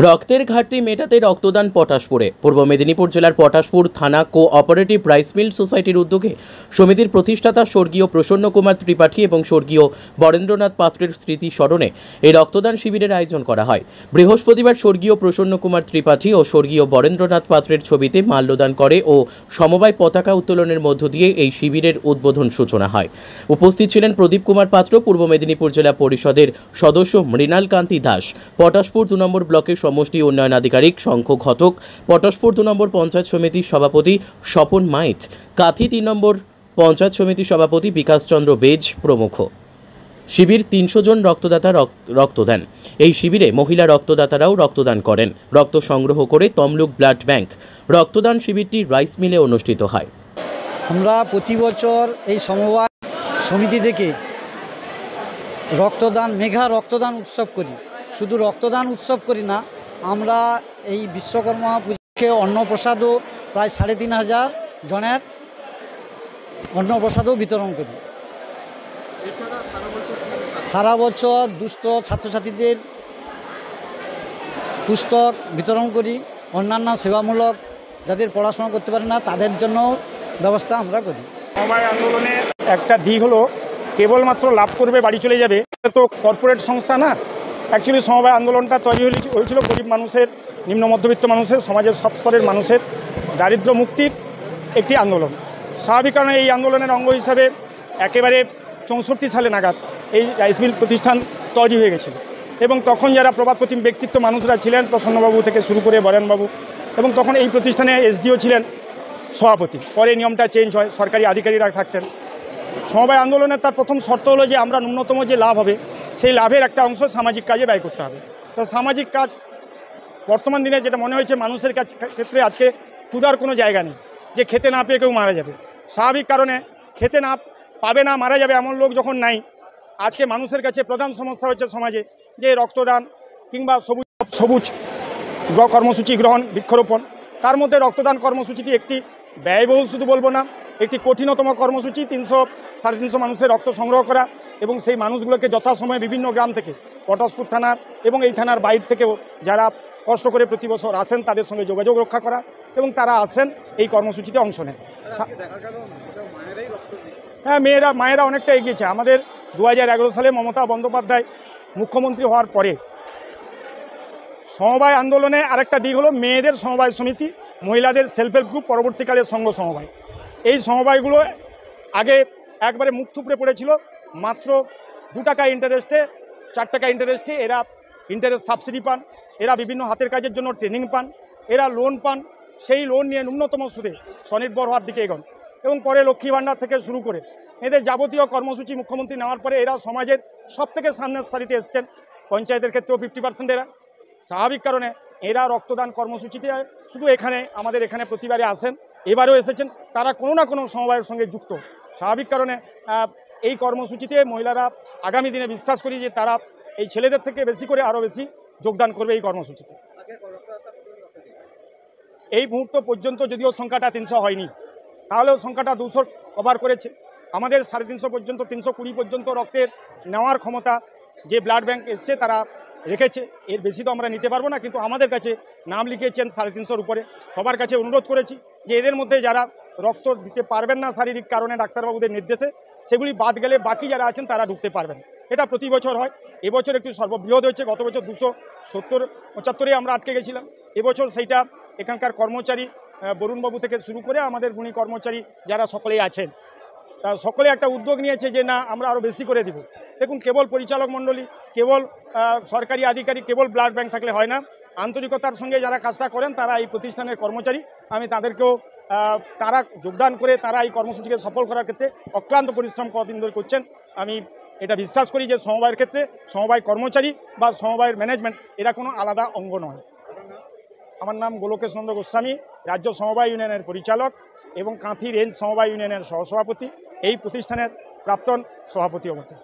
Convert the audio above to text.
রক্তের ঘাটতি মেটাতে রক্তদান পটাশপুরে। পূর্ব মেদিনীপুর জেলার পটাশপুর থানা কোঅপারেটিভ রাইস মিল সোসাইটির উদ্যোগে সমিতির প্রতিষ্ঠাতা স্বর্গীয় প্রসন্ন কুমার ত্রিপাঠী এবং স্বর্গীয় বরেন্দ্রনাথ পাত্রের স্মৃতি স্মরণে এই রক্তদান শিবিরের আয়োজন করা হয়। বৃহস্পতিবার স্বর্গীয় প্রসন্ন কুমার ত্রিপাঠী ও স্বর্গীয় বরেন্দ্রনাথ পাত্রের ছবিতে মাল্যদান করে ও সমবায় পতাকা উত্তোলনের মধ্য দিয়ে এই শিবিরের উদ্বোধন সূচনা হয়। উপস্থিত ছিলেন প্রদীপ কুমার পাত্র, পূর্ব মেদিনীপুর জেলা পরিষদের সদস্য মৃণাল কান্তি দাস, পটাশপুর 2 নম্বর ব্লকের সমষ্টি উন্নয়ন আধিকারিক শঙ্খ ঘটক, পটাশপুর 2 নম্বর পঞ্চায়েত সমিতির সভাপতি স্বপন মাইত, কাথি 3 নম্বর পঞ্চায়েত সমিতির সভাপতি বিকাশ চন্দ্র বেজ প্রমুখ। শিবির 300 জন রক্তদাতা রক্ত দেন। এই শিবিরে মহিলা রক্তদাতারাও রক্তদান করেন। রক্ত সংগ্রহ করে তমলুক ব্লাড ব্যাংক রক্তদান শিবিরটি রাইস মিলে অনুষ্ঠিত হয়। আমরা প্রতি বছর এই সমবায় সমিতি থেকে মেগা রক্তদান উৎসব করি। শুধু রক্তদান উৎসব করি না, আমরা এই বিশ্বকর্মা পুজোকে অন্নপ্রসাদও প্রায় 3500 জনের অন্নপ্রসাদও বিতরণ করি। সারা বছর দুস্থ ছাত্রছাত্রীদের পুস্তক বিতরণ করি। অন্যান্য সেবামূলক যাদের পড়াশোনা করতে পারে না তাদের জন্য ব্যবস্থা আমরা করি। সমবায় আন্দোলনের একটা দিক হলো কেবলমাত্র লাভ করবে বাড়ি চলে যাবে, তো কর্পোরেট সংস্থা না। অ্যাকচুয়ালি সমবায় আন্দোলনটা তৈরি হয়েছিল গরিব মানুষের, নিম্ন মধ্যবিত্ত মানুষের, সমাজের সব স্তরের মানুষের দারিদ্র মুক্তির একটি আন্দোলন। স্বাভাবিক কারণে এই আন্দোলনের অঙ্গ হিসাবে একেবারে 64 সালে নাগাদ এই রাইস মিল প্রতিষ্ঠান তৈরি হয়ে গেছিল এবং তখন যারা প্রবাদপ্রতিম ব্যক্তিত্ব মানুষরা ছিলেন, প্রসন্নবাবু থেকে শুরু করে বরেনবাবু, এবং তখন এই প্রতিষ্ঠানে এসডিও ছিলেন সভাপতি। পরে নিয়মটা চেঞ্জ হয়, সরকারি আধিকারিকরা থাকতেন। সমবায় আন্দোলনের তার প্রথম শর্ত হলো যে আমরা ন্যূনতম যে লাভ হবে সেই লাভের একটা অংশ সামাজিক কাজে ব্যয় করতে হবে। তো সামাজিক কাজ বর্তমান দিনে যেটা মনে হয়েছে মানুষের ক্ষেত্রে আজকে ক্ষুধার কোনো জায়গা নেই, যে খেতে না পেয়ে কেউ মারা যাবে। স্বাভাবিক কারণে খেতে না পাবে না, মারা যাবে এমন লোক যখন নাই, আজকে মানুষের কাছে প্রধান সমস্যা হচ্ছে সমাজে যে রক্তদান কিংবা সবুজ কর্মসূচি গ্রহণ, বৃক্ষরোপণ। তার মধ্যে রক্তদান কর্মসূচিটি একটি ব্যয়বহুল, শুধু বলবো না, একটি কঠিনতম কর্মসূচি। 300-350 মানুষের রক্ত সংগ্রহ করা এবং সেই মানুষগুলোকে যথাসময়ে বিভিন্ন গ্রাম থেকে, পটাশপুর থানার এবং এই থানার বাইরে থেকেও যারা কষ্ট করে প্রতি বছর আসেন তাদের সঙ্গে যোগাযোগ রক্ষা করা এবং তারা আসেন এই কর্মসূচিতে অংশ নেন। হ্যাঁ, মায়েরা অনেকটা এগিয়েছে। আমাদের 2011 সালে মমতা বন্দ্যোপাধ্যায় মুখ্যমন্ত্রী হওয়ার পরে সমবায় আন্দোলনে আরেকটা দিক হলো মেয়েদের সমবায় সমিতি, মহিলাদের সেলফ হেল্প গ্রুপ, পরবর্তীকালে সংঘ সমবায়। এই সমবায়গুলো আগে একবারে মুখ থুবড়ে পড়েছিল, মাত্র 2 টাকা ইন্টারেস্টে, 4 টাকা ইন্টারেস্টে এরা ইন্টারেস্ট সাবসিডি পান, এরা বিভিন্ন হাতের কাজের জন্য ট্রেনিং পান, এরা লোন পান। সেই লোন নিয়ে ন্যূনতম সুদে স্বনির্ভর হওয়ার দিকে এগোন এবং পরে লক্ষ্মী ভাণ্ডার থেকে শুরু করে এদের যাবতীয় কর্মসূচি মুখ্যমন্ত্রী নেওয়ার পরে এরা সমাজের সবথেকে সামনের সারিতে এসছেন। পঞ্চায়েতের ক্ষেত্রেও 50% এরা। স্বাভাবিক কারণে এরা রক্তদান কর্মসূচিতে শুধু আমাদের এখানে প্রতিবারে আসেন, এবারেও এসেছেন। তারা কোনো না কোনো সমবায়ের সঙ্গে যুক্ত। স্বাভাবিক কারণে এই কর্মসূচিতে মহিলারা আগামী দিনে বিশ্বাস করি যে তারা এই ছেলেদের থেকে বেশি করে আরও বেশি যোগদান করবে এই কর্মসূচিতে। এই মুহূর্ত পর্যন্ত যদিও সংখ্যাটা 300 হয়নি, তাহলেও সংখ্যাটা 200 কভার করেছে। আমাদের 350 পর্যন্ত, 320 পর্যন্ত রক্তের নেওয়ার ক্ষমতা যে ব্লাড ব্যাংক এসছে তারা রেখেছে। এর বেশি তো আমরা নিতে পারবো না, কিন্তু আমাদের কাছে নাম লিখিয়েছেন 350-র উপরে। সবার কাছে অনুরোধ করেছি যে এদের মধ্যে যারা রক্ত দিতে পারবেন না শারীরিক কারণে ডাক্তারবাবুদের নির্দেশে, সেগুলি বাদ গেলে বাকি যারা আছেন তারা ঢুকতে পারবেন। এটা প্রতি বছর হয়। এবছর একটু সর্ববৃহৎ হয়েছে। গত বছর 270-75 আমরা আটকে গেছিলাম। এবছর সেইটা এখানকার কর্মচারী বরুণবাবু থেকে শুরু করে আমাদের গুণী কর্মচারী যারা সকলেই আছেন, তা সকলে একটা উদ্যোগ নিয়েছে যে না, আমরা আরও বেশি করে দিব। দেখুন, কেবল পরিচালক মণ্ডলী, কেবল সরকারি আধিকারিক, কেবল ব্লাড ব্যাংক থাকলে হয় না। আন্তরিকতার সঙ্গে যারা কাজটা করেন তারা এই প্রতিষ্ঠানের কর্মচারী, আমি তাদেরকেও তারা যোগদান করে তারা এই কর্মসূচিকে সফল করার ক্ষেত্রে অক্লান্ত পরিশ্রম কদিন ধরে করছেন। আমি এটা বিশ্বাস করি যে সমবায়ের ক্ষেত্রে সমবায় কর্মচারী বা সমবায়ের ম্যানেজমেন্ট এরা কোনো আলাদা অঙ্গ নয়। আমার নাম গোলকেশ নন্দ গোস্বামী, রাজ্য সমবায় ইউনিয়নের পরিচালক এবং কাঁথি রেঞ্জ সমবায় ইউনিয়নের সহসভাপতি, এই প্রতিষ্ঠানের প্রাক্তন সভাপতিও বটে।